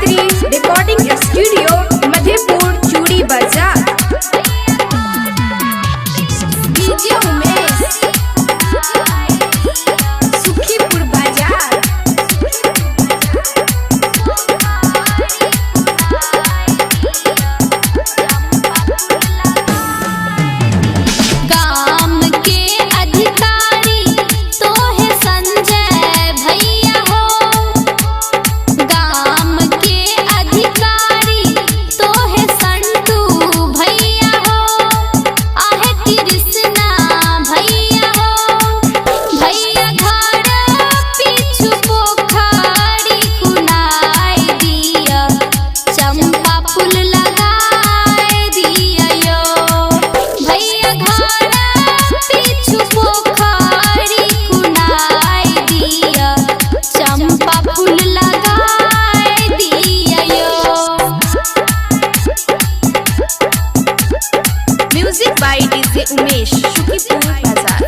Gayatri recording studio Madhepur चूड़ी बाजार। DJ Umesh Sukhipur बाजार। गाम के अधिकारी तो है संजय भैया हो। गाम के अधिकारी तो है संतू भैया हो। आहे कृष्णा भैया हो। भैया घर पीछू पोखरी खुनाई दिया। चंपा फूल लगाए दिया यो। भैया घर पीछू पोखरी खुनाई दिया। चंपा फूल लगाए दिया यो। Music by DJ Umesh Sukhipur Bazar.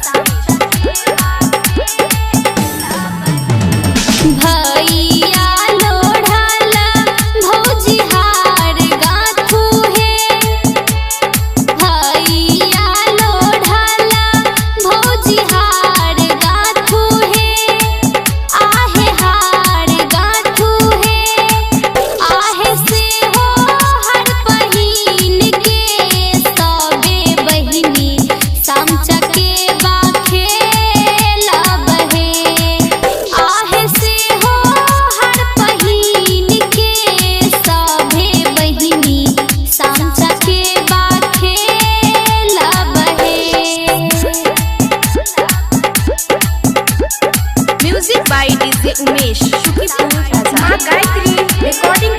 भैया लोढ़ला भौजी हार गाथू है। भैया लोढ़ला भौजी हार गाथू है। आहे हार गाथू है। आहे से हो हर पहिन के सबे बहिनी सामचा के बाखेला बहे। आहे से हो हर पहिन के सबे बहिनी सामचा के बाखेला बहे। Music by DJ Umesh Sukhipur Bazar. Gayatri recording